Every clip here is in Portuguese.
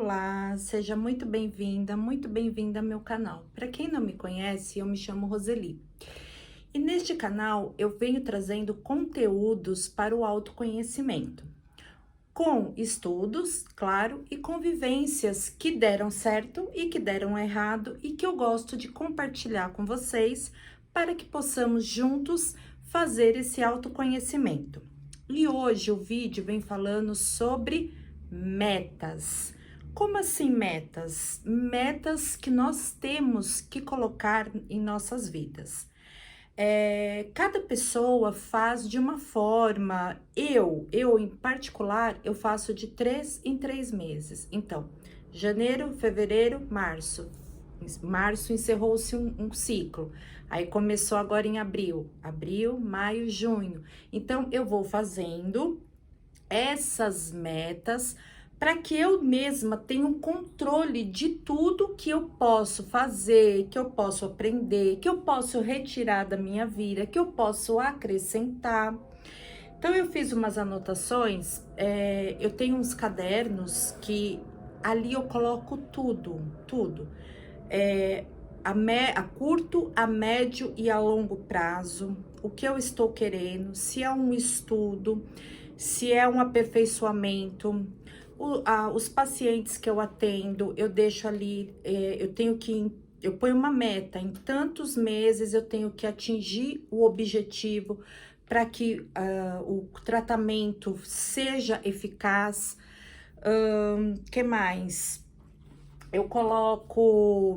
Olá, seja muito bem-vinda ao meu canal. Para quem não me conhece, eu me chamo Roseli. E neste canal eu venho trazendo conteúdos para o autoconhecimento, com estudos, claro, e convivências que deram certo e que deram errado e que eu gosto de compartilhar com vocês para que possamos juntos fazer esse autoconhecimento. E hoje o vídeo vem falando sobre metas. Como assim metas? Metas que nós temos que colocar em nossas vidas. Cada pessoa faz de uma forma. Eu em particular, eu faço de 3 em 3 meses. Então, janeiro, fevereiro, março. Março encerrou-se um ciclo. Aí começou agora em abril, maio, junho. Então, eu vou fazendo essas metas para que eu mesma tenha um controle de tudo que eu posso fazer, que eu posso aprender, que eu posso retirar da minha vida, que eu posso acrescentar. Então, eu fiz umas anotações, eu tenho uns cadernos que ali eu coloco tudo. A curto, a médio e a longo prazo, o que eu estou querendo, se é um estudo, se é um aperfeiçoamento, os pacientes que eu atendo, eu deixo ali, eu ponho uma meta, em tantos meses eu tenho que atingir o objetivo para que o tratamento seja eficaz. Que mais? Eu coloco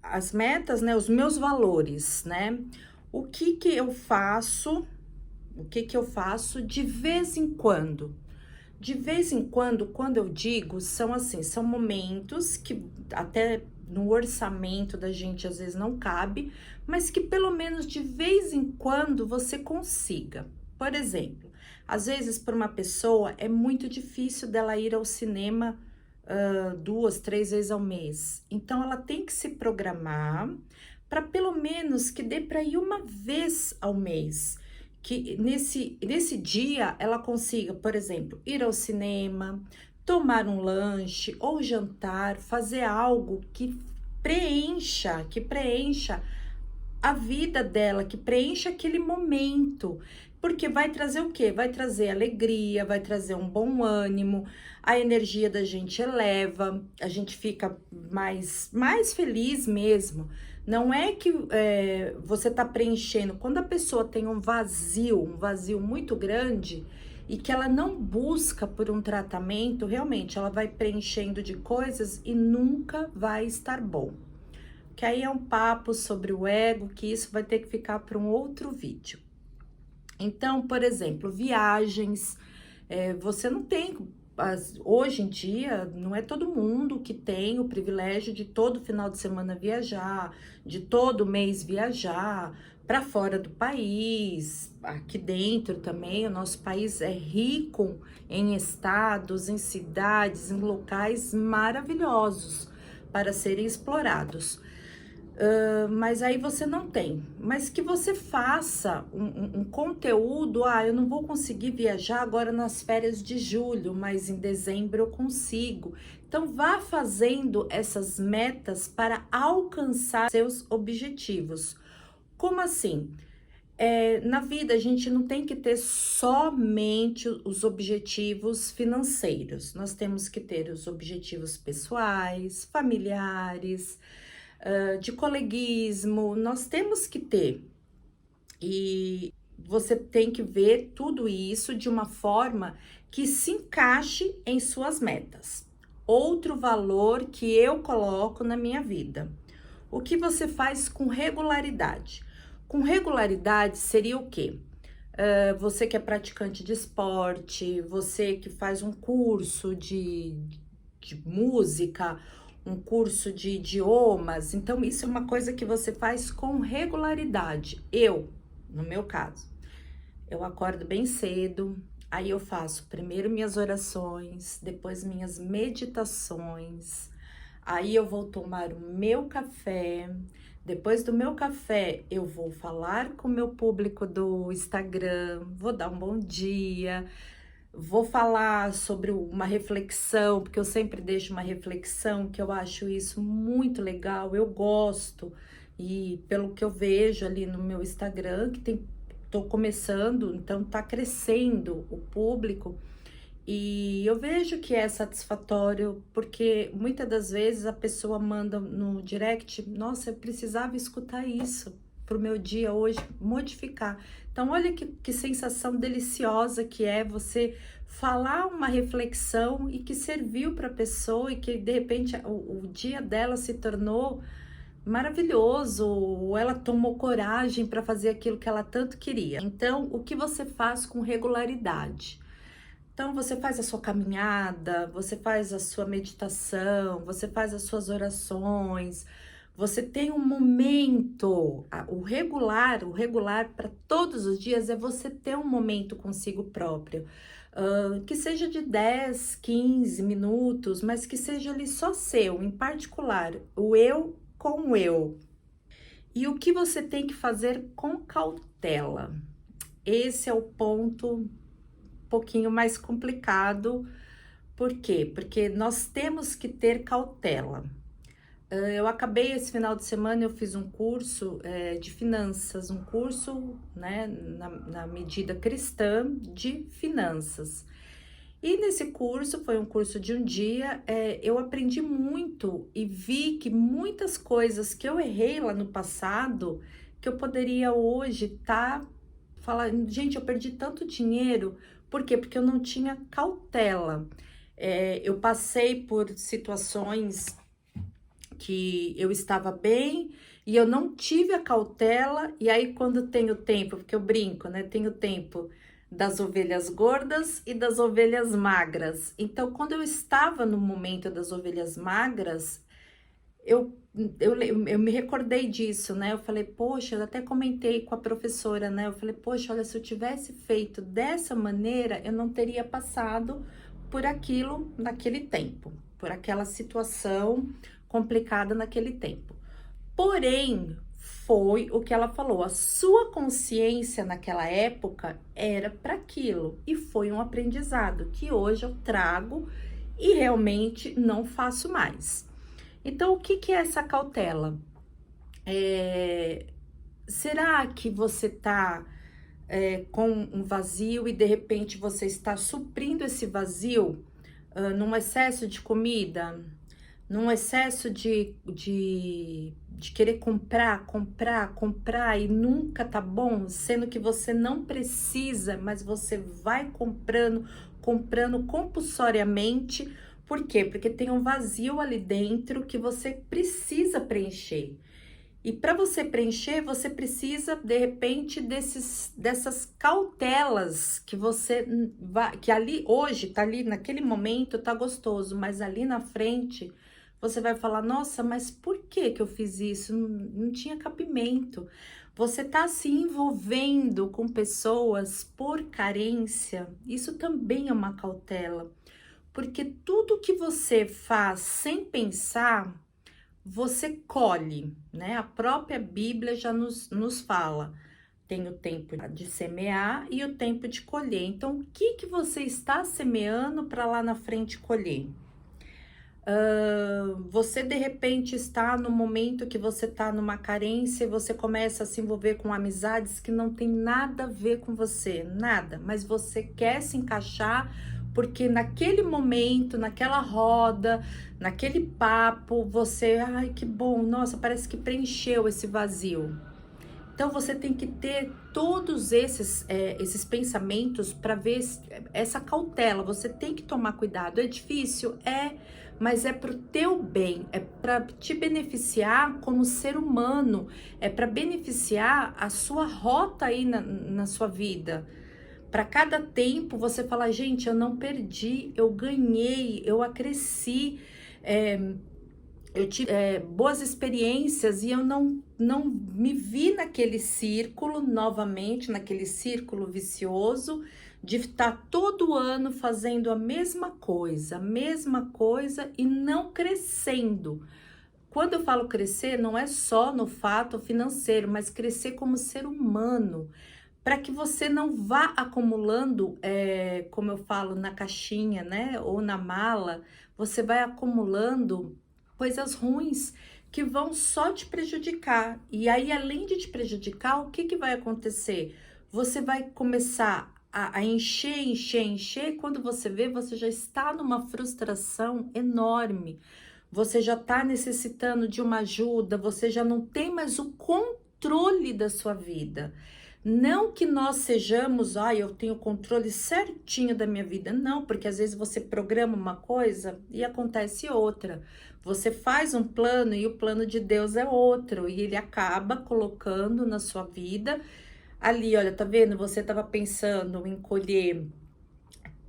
as metas, né, os meus valores, né? O que que eu faço? O que que eu faço de vez em quando? De vez em quando eu digo, são assim, são momentos que até no orçamento da gente às vezes não cabe, mas que pelo menos de vez em quando você consiga. Por exemplo, às vezes para uma pessoa é muito difícil dela ir ao cinema 2, 3 vezes ao mês. Então ela tem que se programar para pelo menos que dê para ir uma vez ao mês, que nesse dia ela consiga, por exemplo, ir ao cinema, tomar um lanche ou jantar, fazer algo que preencha a vida dela, que preencha aquele momento, porque vai trazer o quê? Vai trazer alegria, vai trazer um bom ânimo, a energia da gente eleva, a gente fica mais feliz mesmo. Não é que você tá preenchendo, quando a pessoa tem um vazio muito grande e que ela não busca por um tratamento, realmente ela vai preenchendo de coisas e nunca vai estar bom. Que aí é um papo sobre o ego, que isso vai ter que ficar para um outro vídeo. Então, por exemplo, viagens, você não tem, hoje em dia, não é todo mundo que tem o privilégio de todo final de semana viajar, de todo mês viajar para fora do país, aqui dentro também, o nosso país é rico em estados, em cidades, em locais maravilhosos para serem explorados. Mas aí você não tem, mas que você faça um conteúdo, eu não vou conseguir viajar agora nas férias de julho, mas em dezembro eu consigo. Então vá fazendo essas metas para alcançar seus objetivos. Como assim? Na vida a gente não tem que ter somente os objetivos financeiros, nós temos que ter os objetivos pessoais, familiares, de coleguismo, nós temos que ter. E você tem que ver tudo isso de uma forma que se encaixe em suas metas. Outro valor que eu coloco na minha vida. O que você faz com regularidade? Com regularidade seria o quê? Você que é praticante de esporte, você que faz um curso de música, um curso de idiomas, então isso é uma coisa que você faz com regularidade. No meu caso, eu acordo bem cedo, aí eu faço primeiro minhas orações, depois minhas meditações, aí eu vou tomar o meu café. Depois do meu café, eu vou falar com o meu público do Instagram, vou dar um bom dia, Vou falar sobre uma reflexão, porque eu sempre deixo uma reflexão, que eu acho isso muito legal, eu gosto, e pelo que eu vejo ali no meu Instagram, que tô começando, então tá crescendo o público, e eu vejo que é satisfatório, porque muitas das vezes a pessoa manda no direct, nossa, eu precisava escutar isso pro meu dia hoje modificar. Então, olha que sensação deliciosa que é você falar uma reflexão e que serviu para a pessoa e que de repente o dia dela se tornou maravilhoso, ou ela tomou coragem para fazer aquilo que ela tanto queria. Então, o que você faz com regularidade? Então, você faz a sua caminhada, você faz a sua meditação, você faz as suas orações, você tem um momento, o regular para todos os dias é você ter um momento consigo próprio, que seja de 10, 15 minutos, mas que seja ali só seu, em particular, o eu com o eu. E o que você tem que fazer com cautela? Esse é o ponto pouquinho mais complicado. Por quê? Porque nós temos que ter cautela. Eu acabei esse final de semana, eu fiz um curso de finanças, um curso, né, na medida cristã de finanças. E nesse curso, foi um curso de um dia, eu aprendi muito e vi que muitas coisas que eu errei lá no passado, que eu poderia hoje estar falando, gente, eu perdi tanto dinheiro, por quê? Porque eu não tinha cautela. Eu passei por situações que eu estava bem e eu não tive a cautela, e aí quando tenho tempo, porque eu brinco, né? Tenho tempo das ovelhas gordas e das ovelhas magras. Então, quando eu estava no momento das ovelhas magras, eu me recordei disso, né? Eu falei, poxa, eu até comentei com a professora, né? Eu falei, poxa, olha, se eu tivesse feito dessa maneira, eu não teria passado por aquilo naquele tempo, por aquela situação complicada naquele tempo. Porém, foi o que ela falou, a sua consciência naquela época era para aquilo, e foi um aprendizado que hoje eu trago e realmente não faço mais. Então, o que é essa cautela? Será que você está com um vazio e de repente você está suprindo esse vazio num excesso de comida, num excesso de querer comprar e nunca tá bom, sendo que você não precisa, mas você vai comprando compulsoriamente. Por quê? Porque tem um vazio ali dentro que você precisa preencher. E para você preencher, você precisa, de repente, dessas cautelas que você vai, que ali hoje, tá ali naquele momento, tá gostoso, mas ali na frente você vai falar, nossa, mas por que que eu fiz isso? Não tinha cabimento. Você tá se envolvendo com pessoas por carência, isso também é uma cautela, porque tudo que você faz sem pensar, você colhe, né? A própria Bíblia já nos fala, tem o tempo de semear e o tempo de colher. Então, o que você está semeando para lá na frente colher? Você de repente está no momento que você está numa carência e você começa a se envolver com amizades que não tem nada a ver com você, nada, mas você quer se encaixar porque naquele momento, naquela roda, naquele papo, você, ai que bom, nossa, parece que preencheu esse vazio. Então você tem que ter todos esses pensamentos para ver essa cautela. Você tem que tomar cuidado. É difícil? Mas é para o teu bem, é para te beneficiar como ser humano, é para beneficiar a sua rota aí na sua vida. Para cada tempo você falar, gente, eu não perdi, eu ganhei, eu acresci. Eu tive boas experiências e eu não me vi naquele círculo novamente, naquele círculo vicioso de estar todo ano fazendo a mesma coisa e não crescendo. Quando eu falo crescer, não é só no fato financeiro, mas crescer como ser humano, para que você não vá acumulando, como eu falo, na caixinha, né, ou na mala, você vai acumulando coisas ruins que vão só te prejudicar. E aí, além de te prejudicar, o que que vai acontecer? Você vai começar a encher, encher, encher. Quando você vê, você já está numa frustração enorme. Você já está necessitando de uma ajuda, você já não tem mais o controle da sua vida. Não que nós sejamos, eu tenho controle certinho da minha vida. Não, porque às vezes você programa uma coisa e acontece outra. Você faz um plano e o plano de Deus é outro, e ele acaba colocando na sua vida ali, olha, tá vendo? Você estava pensando em colher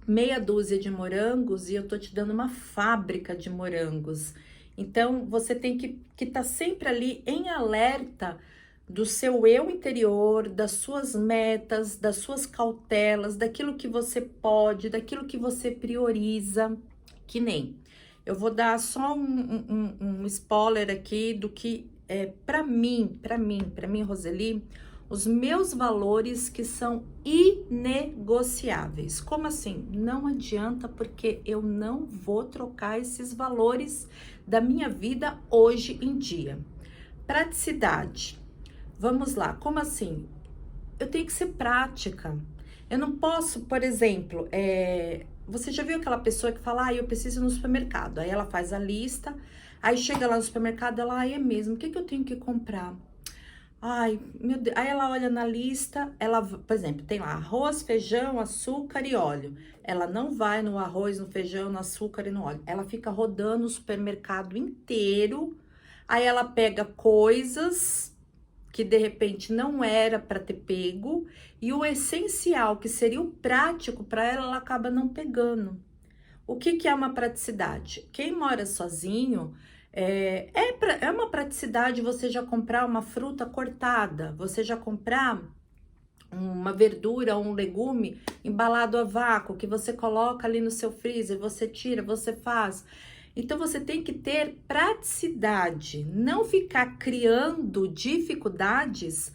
meia dúzia de morangos e eu tô te dando uma fábrica de morangos. Então, você tem que estar sempre ali em alerta do seu eu interior, das suas metas, das suas cautelas, daquilo que você pode, daquilo que você prioriza, que nem. Eu vou dar só um spoiler aqui do que é para mim, Roseli, os meus valores que são inegociáveis. Como assim? Não adianta, porque eu não vou trocar esses valores da minha vida hoje em dia. Praticidade. Vamos lá, como assim? Eu tenho que ser prática. Eu não posso, por exemplo, você já viu aquela pessoa que fala, eu preciso ir no supermercado. Aí ela faz a lista, aí chega lá no supermercado, ela, é mesmo, o que eu tenho que comprar? Ai, meu Deus. Aí ela olha na lista, ela, por exemplo, tem lá arroz, feijão, açúcar e óleo. Ela não vai no arroz, no feijão, no açúcar e no óleo. Ela fica rodando o supermercado inteiro. Aí ela pega coisas que de repente não era para ter pego, e o essencial, que seria o prático para ela, ela acaba não pegando. O que que é uma praticidade? Quem mora sozinho, é uma praticidade você já comprar uma fruta cortada, você já comprar uma verdura ou um legume embalado a vácuo, que você coloca ali no seu freezer, você tira, você faz. Então, você tem que ter praticidade, não ficar criando dificuldades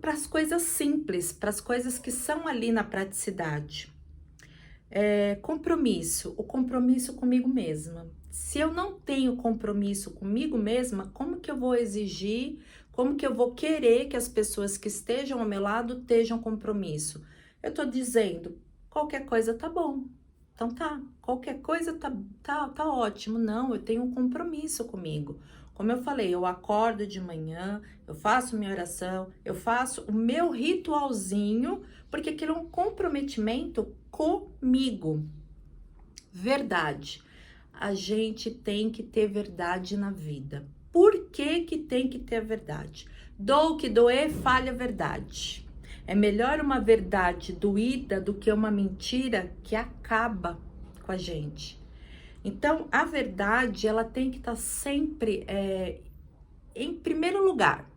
para as coisas simples, para as coisas que são ali na praticidade. Compromisso, o compromisso comigo mesma. Se eu não tenho compromisso comigo mesma, como que eu vou exigir, como que eu vou querer que as pessoas que estejam ao meu lado tenham compromisso? Eu tô dizendo, qualquer coisa tá bom. Então tá, qualquer coisa tá ótimo. Não, eu tenho um compromisso comigo. Como eu falei, eu acordo de manhã, eu faço minha oração, eu faço o meu ritualzinho, porque aquilo é um comprometimento comigo. Verdade. A gente tem que ter verdade na vida. Por que que tem que ter verdade? Dou o que doer, falha a verdade. É melhor uma verdade doída do que uma mentira que acaba com a gente. Então, a verdade, ela tem que estar sempre em primeiro lugar.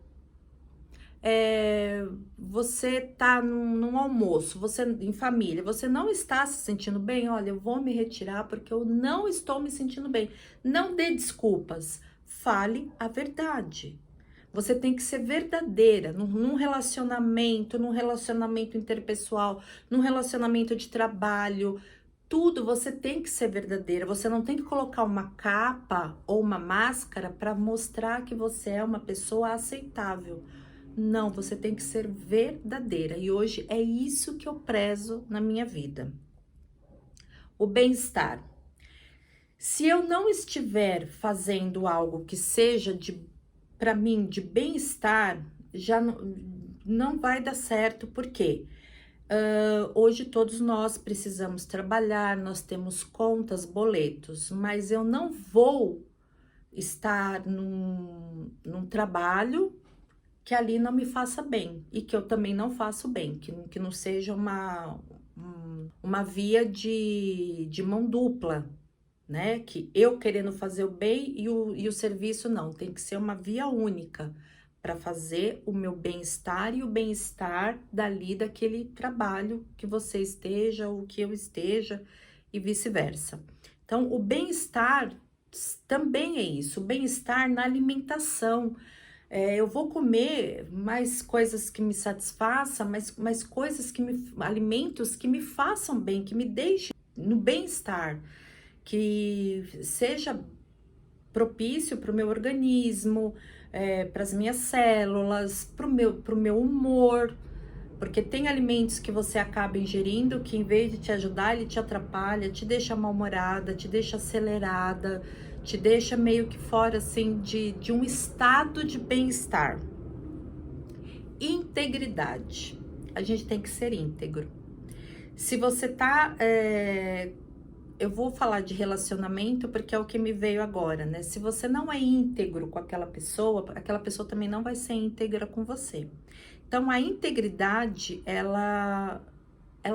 Você tá num almoço, você em família, você não está se sentindo bem, olha, eu vou me retirar porque eu não estou me sentindo bem. Não dê desculpas, fale a verdade. Você tem que ser verdadeira num relacionamento interpessoal, num relacionamento de trabalho, tudo você tem que ser verdadeira. Você não tem que colocar uma capa ou uma máscara para mostrar que você é uma pessoa aceitável. Não, você tem que ser verdadeira. E hoje é isso que eu prezo na minha vida. O bem-estar. Se eu não estiver fazendo algo que seja para mim de bem-estar, já não vai dar certo. Por quê? Hoje todos nós precisamos trabalhar, nós temos contas, boletos, mas eu não vou estar num trabalho que ali não me faça bem e que eu também não faço bem, que não seja uma via de mão dupla, né? Que eu querendo fazer o bem e o serviço não, tem que ser uma via única para fazer o meu bem-estar e o bem-estar dali daquele trabalho que você esteja ou que eu esteja e vice-versa. Então, o bem-estar também é isso, o bem-estar na alimentação. Eu vou comer mais coisas que me satisfaçam, mais coisas alimentos que me façam bem, que me deixem no bem-estar, que seja propício para o meu organismo, para as minhas células, para o meu humor, porque tem alimentos que você acaba ingerindo que, em vez de te ajudar, ele te atrapalha, te deixa mal-humorada, te deixa acelerada, te deixa meio que fora, assim, de um estado de bem-estar. Integridade. A gente tem que ser íntegro. Se você tá... eu vou falar de relacionamento porque é o que me veio agora, né? Se você não é íntegro com aquela pessoa também não vai ser íntegra com você. Então, a integridade, ela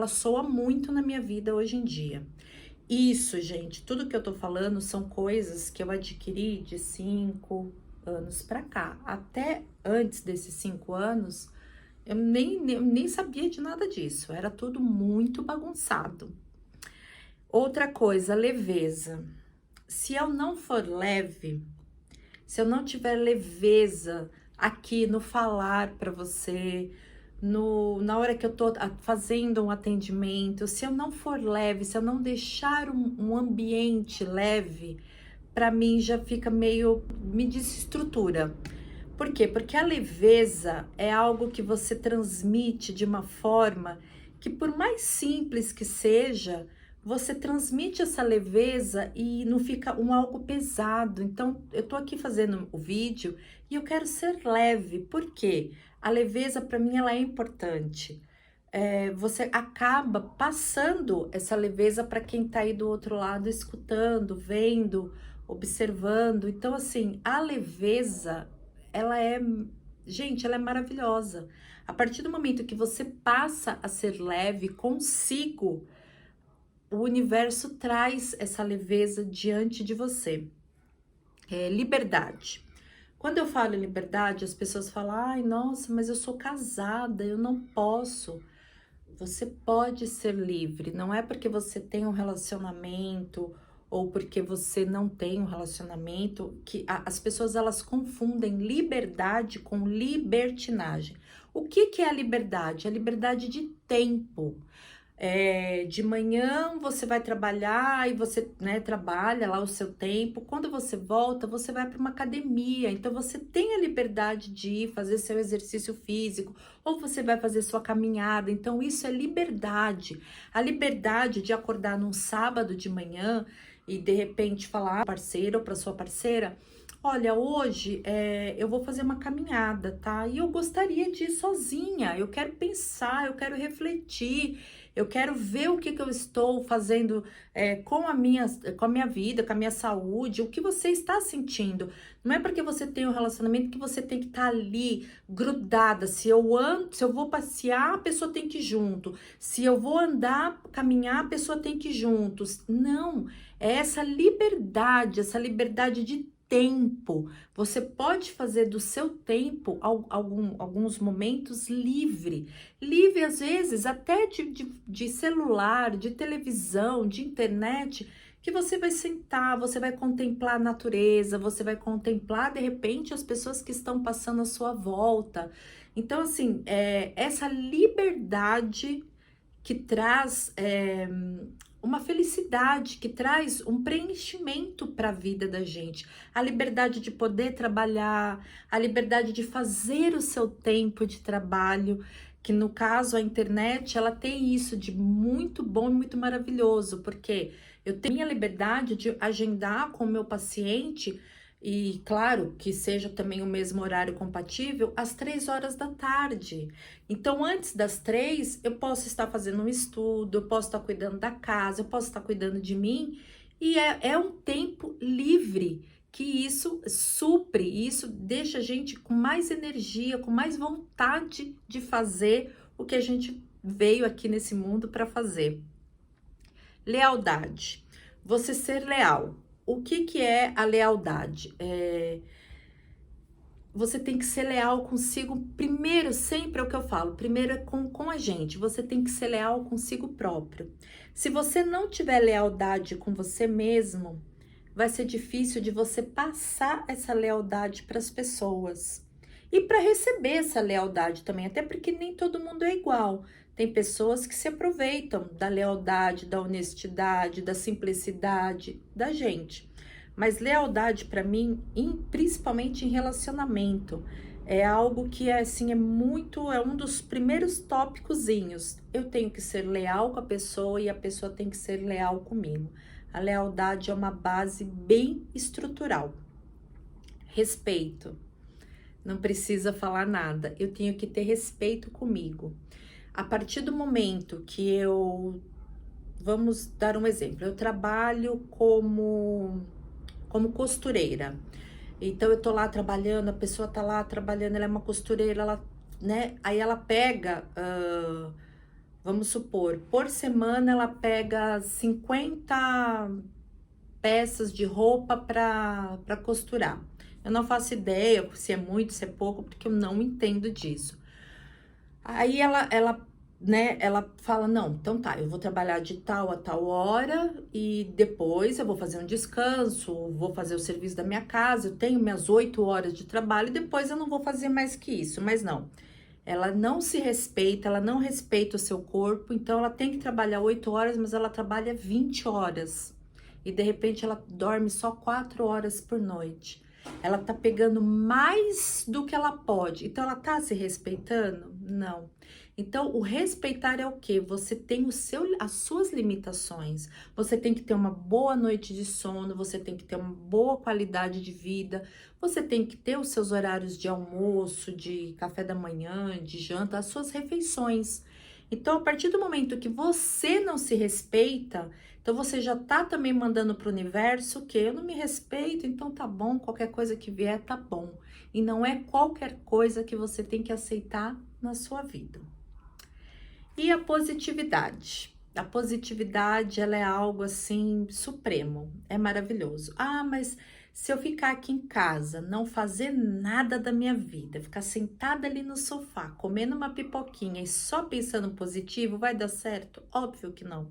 soa muito na minha vida hoje em dia. Isso, gente, tudo que eu tô falando são coisas que eu adquiri de 5 anos pra cá. Até antes desses 5 anos, eu nem sabia de nada disso. Era tudo muito bagunçado. Outra coisa, leveza. Se eu não for leve, se eu não tiver leveza aqui no falar para você, na hora que eu tô fazendo um atendimento, se eu não for leve, se eu não deixar um ambiente leve, para mim já fica me desestrutura. Por quê? Porque a leveza é algo que você transmite de uma forma que, por mais simples que seja, você transmite essa leveza e não fica algo pesado. Então, eu tô aqui fazendo o vídeo e eu quero ser leve. Por quê? A leveza, para mim, ela é importante. Você acaba passando essa leveza para quem tá aí do outro lado, escutando, vendo, observando. Então, assim, a leveza, ela é, gente, ela é maravilhosa. A partir do momento que você passa a ser leve consigo, o universo traz essa leveza diante de você. Liberdade. Quando eu falo em liberdade, as pessoas falam: ai, nossa, mas eu sou casada, eu não posso. Você pode ser livre, não é porque você tem um relacionamento ou porque você não tem um relacionamento que as pessoas elas confundem liberdade com libertinagem. O que é a liberdade? A liberdade de tempo. De manhã você vai trabalhar e você, né, trabalha lá o seu tempo. Quando você volta, você vai para uma academia. Então você tem a liberdade de ir fazer seu exercício físico ou você vai fazer sua caminhada. Então isso é liberdade. A liberdade de acordar num sábado de manhã e de repente falar para parceiro ou para sua parceira: olha, hoje eu vou fazer uma caminhada, tá? E eu gostaria de ir sozinha. Eu quero pensar, eu quero refletir. Eu quero ver o que eu estou fazendo com a minha vida, com a minha saúde, o que você está sentindo. Não é porque você tem um relacionamento que você tem que estar ali grudada. Se eu vou passear, a pessoa tem que ir junto. Se eu vou andar, caminhar, a pessoa tem que ir juntos. Não, é essa liberdade de tempo. Você pode fazer do seu tempo alguns momentos livre às vezes até de celular, de televisão, de internet, que você vai sentar, você vai contemplar a natureza, você vai contemplar de repente as pessoas que estão passando à sua volta. Então, assim, essa liberdade que traz uma felicidade, que traz um preenchimento para a vida da gente, a liberdade de poder trabalhar, a liberdade de fazer o seu tempo de trabalho, que no caso a internet, ela tem isso de muito bom e muito maravilhoso, porque eu tenho a liberdade de agendar com o meu paciente e, claro, que seja também o mesmo horário compatível, às 3 horas da tarde. Então, antes das 3, eu posso estar fazendo um estudo, eu posso estar cuidando da casa, eu posso estar cuidando de mim, e é um tempo livre, que isso supre, isso deixa a gente com mais energia, com mais vontade de fazer o que a gente veio aqui nesse mundo para fazer. Lealdade. Você ser leal. O que é a lealdade? Você tem que ser leal consigo primeiro, sempre é o que eu falo, primeiro é com a gente, você tem que ser leal consigo próprio. Se você não tiver lealdade com você mesmo, vai ser difícil de você passar essa lealdade para as pessoas. E para receber essa lealdade também, até porque nem todo mundo é igual. Tem pessoas que se aproveitam da lealdade, da honestidade, da simplicidade da gente. Mas lealdade para mim, principalmente em relacionamento, é algo que é assim, é um dos primeiros tópicozinhos. Eu tenho que ser leal com a pessoa e a pessoa tem que ser leal comigo. A lealdade é uma base bem estrutural. Respeito. Não precisa falar nada. Eu tenho que ter respeito comigo. A partir do momento que vamos dar um exemplo, eu trabalho como costureira. Então eu tô lá trabalhando, a pessoa tá lá trabalhando, ela é uma costureira, ela, né? Aí ela pega, vamos supor, por semana ela pega 50 peças de roupa para costurar. Eu não faço ideia se é muito, se é pouco, porque eu não entendo disso. Aí ela fala, não, então tá, eu vou trabalhar de tal a tal hora e depois eu vou fazer um descanso, vou fazer o serviço da minha casa, eu tenho minhas 8 horas de trabalho e depois eu não vou fazer mais que isso. Mas não, ela não se respeita, ela não respeita o seu corpo, então ela tem que trabalhar 8 horas, mas ela trabalha 20 horas. E de repente ela dorme só 4 horas por noite. Ela tá pegando mais do que ela pode. Então ela tá se respeitando? Não. Então o respeitar é o quê? Você tem as suas limitações. Você tem que ter uma boa noite de sono, você tem que ter uma boa qualidade de vida, você tem que ter os seus horários de almoço, de café da manhã, de janta, as suas refeições. Então, a partir do momento que você não se respeita, então você já tá também mandando para o universo que eu não me respeito, então tá bom, qualquer coisa que vier tá bom. E não é qualquer coisa que você tem que aceitar na sua vida. E a positividade? A positividade, ela é algo assim supremo, é maravilhoso. Ah, mas se eu ficar aqui em casa, não fazer nada da minha vida, ficar sentada ali no sofá, comendo uma pipoquinha e só pensando positivo, vai dar certo? Óbvio que não.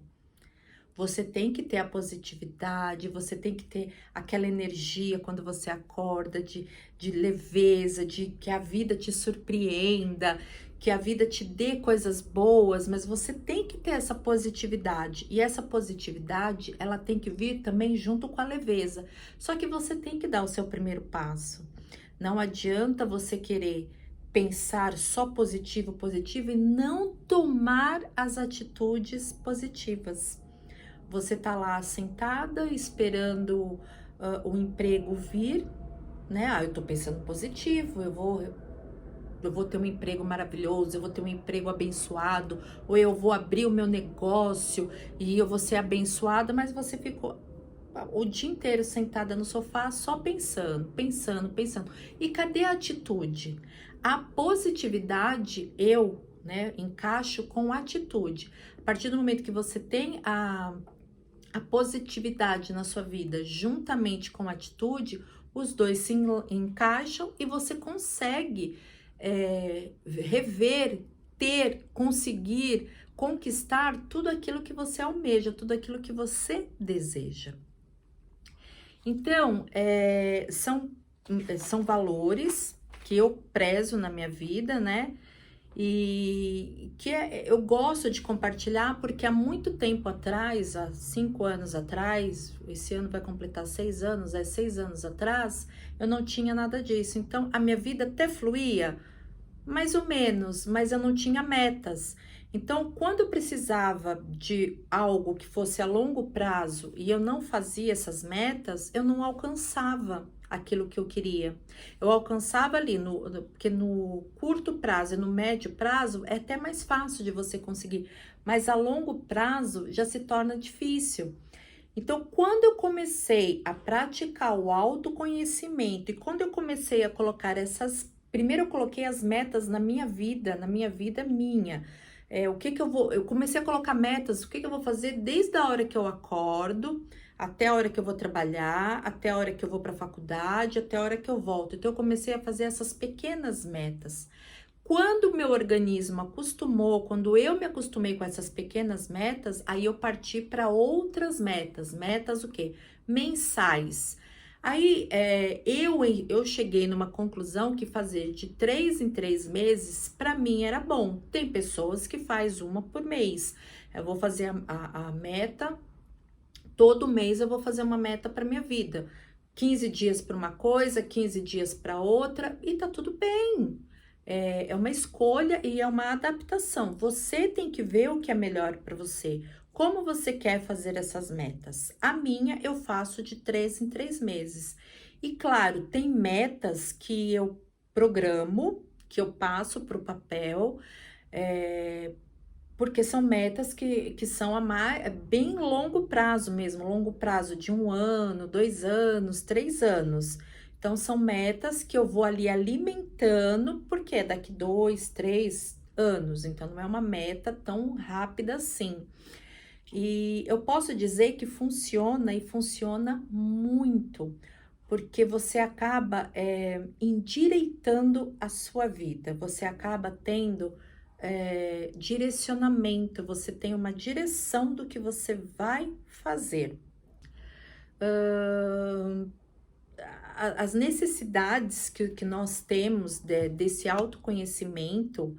Você tem que ter a positividade, você tem que ter aquela energia quando você acorda, de leveza, de que a vida te surpreenda, que a vida te dê coisas boas, mas você tem que ter essa positividade. E essa positividade, ela tem que vir também junto com a leveza. Só que você tem que dar o seu primeiro passo. Não adianta você querer pensar só positivo, positivo e não tomar as atitudes positivas. Você tá lá sentada esperando o emprego vir, né? Ah, eu tô pensando positivo, eu vou ter um emprego maravilhoso, eu vou ter um emprego abençoado, ou eu vou abrir o meu negócio e eu vou ser abençoada, mas você ficou o dia inteiro sentada no sofá só pensando, pensando, pensando. E cadê a atitude? A positividade, né, encaixo com atitude. A partir do momento que você tem a positividade na sua vida, juntamente com a atitude, os dois se encaixam e você consegue rever, conseguir conquistar tudo aquilo que você almeja, tudo aquilo que você deseja. Então, são valores que eu prezo na minha vida, né? E que eu gosto de compartilhar porque há muito tempo atrás, há 5 anos atrás, esse ano vai completar 6 anos, 6 anos atrás, eu não tinha nada disso. Então, a minha vida até fluía, mais ou menos, mas eu não tinha metas. Então, quando eu precisava de algo que fosse a longo prazo e eu não fazia essas metas, eu não alcançava aquilo que eu queria. Eu alcançava ali, porque no curto prazo e no médio prazo é até mais fácil de você conseguir, mas a longo prazo já se torna difícil. Então, quando eu comecei a praticar o autoconhecimento e quando eu comecei a colocar primeiro eu coloquei as metas na minha vida minha. O que que eu comecei a colocar metas, o que que eu vou fazer desde a hora que eu acordo, até a hora que eu vou trabalhar, até a hora que eu vou para a faculdade, até a hora que eu volto. Então, eu comecei a fazer essas pequenas metas. Quando o meu organismo acostumou, quando eu me acostumei com essas pequenas metas, aí eu parti para outras metas. Metas o quê? Mensais. Aí eu cheguei numa conclusão que fazer de 3 em 3 meses para mim era bom. Tem pessoas que faz uma por mês. Eu vou fazer a meta, todo mês eu vou fazer uma meta para minha vida. 15 dias para uma coisa, 15 dias para outra, e tá tudo bem. É uma escolha e é uma adaptação. Você tem que ver o que é melhor para você. Como você quer fazer essas metas? A minha eu faço de 3 em 3 meses. E claro, tem metas que eu programo, que eu passo para o papel, porque são metas que são bem longo prazo mesmo, longo prazo de 1 ano, 2 anos, 3 anos. Então, são metas que eu vou ali alimentando, porque é daqui 2, 3 anos. Então, não é uma meta tão rápida assim. E eu posso dizer que funciona e funciona muito, porque você acaba endireitando a sua vida, você acaba tendo direcionamento, você tem uma direção do que você vai fazer. As necessidades que nós temos desse autoconhecimento,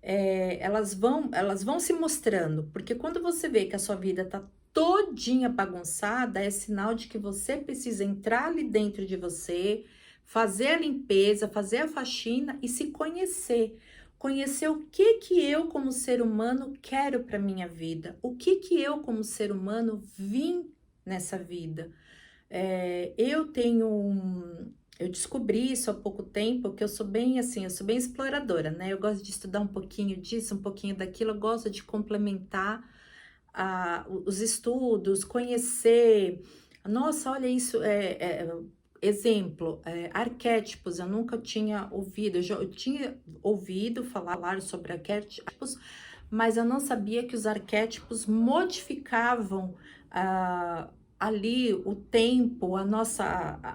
elas vão se mostrando, porque quando você vê que a sua vida tá todinha bagunçada, é sinal de que você precisa entrar ali dentro de você, fazer a limpeza, fazer a faxina e se conhecer. Conhecer o que eu como ser humano quero para minha vida, o que eu como ser humano vim nessa vida. Eu descobri isso há pouco tempo, que eu sou bem assim, eu sou bem exploradora, né? Eu gosto de estudar um pouquinho disso, um pouquinho daquilo, eu gosto de complementar os estudos, conhecer. Nossa, olha isso, exemplo, arquétipos, eu nunca tinha ouvido, eu tinha ouvido falar sobre arquétipos, mas eu não sabia que os arquétipos modificavam ali o tempo, até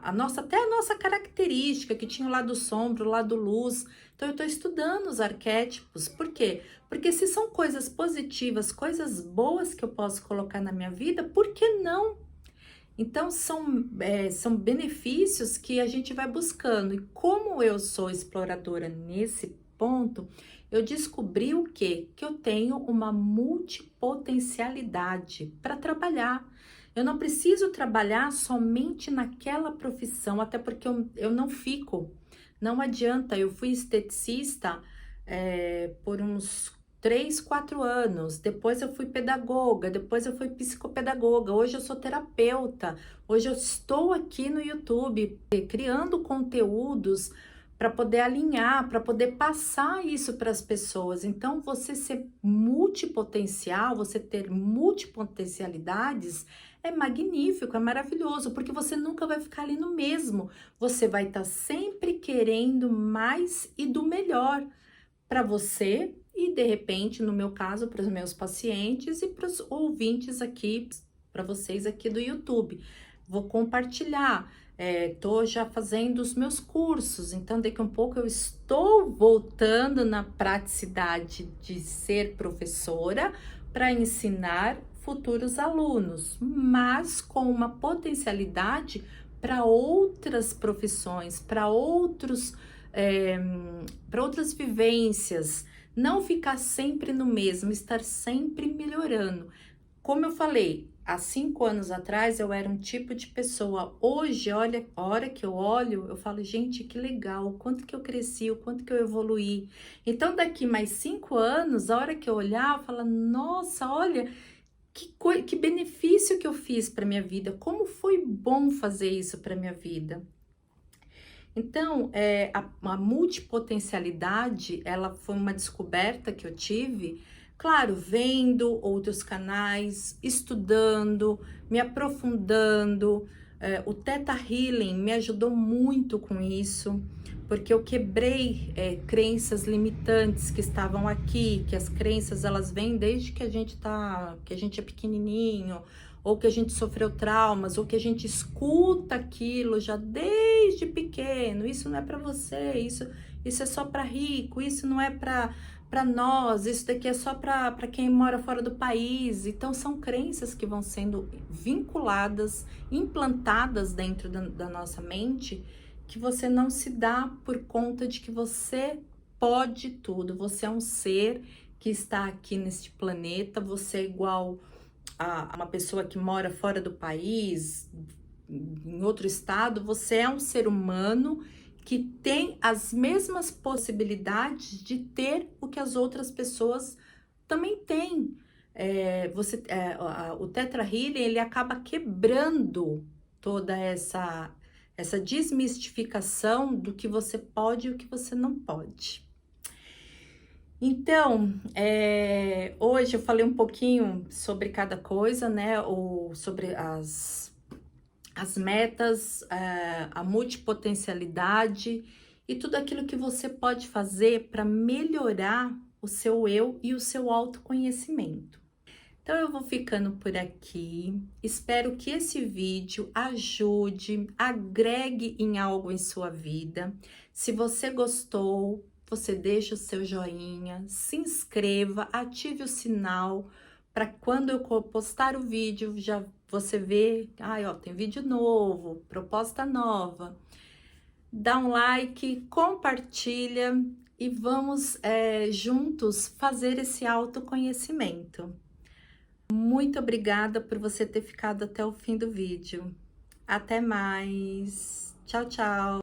a nossa característica, que tinha o lado sombra, o lado luz. Então, eu estou estudando os arquétipos. Por quê? Porque se são coisas positivas, coisas boas que eu posso colocar na minha vida, por que não? Então, são benefícios que a gente vai buscando. E como eu sou exploradora nesse ponto, eu descobri o quê? Que eu tenho uma multipotencialidade para trabalhar. Eu não preciso trabalhar somente naquela profissão, até porque eu não fico. Não adianta, eu fui esteticista por uns 3, 4 anos, depois eu fui pedagoga, depois eu fui psicopedagoga, hoje eu sou terapeuta, hoje eu estou aqui no YouTube criando conteúdos para poder alinhar, para poder passar isso para as pessoas. Então, você ser multipotencial, você ter multipotencialidades é magnífico, é maravilhoso, porque você nunca vai ficar ali no mesmo. Você vai estar sempre querendo mais e do melhor para você e, de repente, no meu caso, para os meus pacientes e para os ouvintes aqui, para vocês aqui do YouTube. Vou compartilhar. Tô já fazendo os meus cursos, então daqui a um pouco eu estou voltando na praticidade de ser professora para ensinar futuros alunos, mas com uma potencialidade para outras profissões, para outras vivências, não ficar sempre no mesmo, estar sempre melhorando. Como eu falei, há 5 anos atrás eu era um tipo de pessoa. Hoje, olha, a hora que eu olho, eu falo, gente, que legal, o quanto que eu cresci, o quanto que eu evoluí. Então, daqui mais 5 anos, a hora que eu olhar, eu falo, nossa, olha, que benefício que eu fiz para minha vida, como foi bom fazer isso para minha vida. Então, a multipotencialidade, ela foi uma descoberta que eu tive, claro, vendo outros canais, estudando, me aprofundando. O Theta Healing me ajudou muito com isso, porque eu quebrei crenças limitantes que estavam aqui, que as crenças elas vêm desde que a gente é pequenininho, ou que a gente sofreu traumas, ou que a gente escuta aquilo já desde pequeno. Isso não é para você, isso é só para rico, isso não é para para nós, isso daqui é só para quem mora fora do país. Então, são crenças que vão sendo vinculadas, implantadas dentro da nossa mente, que você não se dá por conta de que você pode tudo. Você é um ser que está aqui neste planeta, você é igual a uma pessoa que mora fora do país, em outro estado. Você é um ser humano que tem as mesmas possibilidades de ter o que as outras pessoas também têm. O Theta Healing, ele acaba quebrando toda essa desmistificação do que você pode e o que você não pode. Então, hoje eu falei um pouquinho sobre cada coisa, né? Ou sobre as metas, a multipotencialidade e tudo aquilo que você pode fazer para melhorar o seu eu e o seu autoconhecimento. Então, eu vou ficando por aqui. Espero que esse vídeo ajude, agregue em algo em sua vida. Se você gostou, você deixa o seu joinha, se inscreva, ative o sinal para quando eu postar o vídeo, já você vê, ó, tem vídeo novo, proposta nova. Dá um like, compartilha e vamos juntos fazer esse autoconhecimento. Muito obrigada por você ter ficado até o fim do vídeo. Até mais. Tchau, tchau.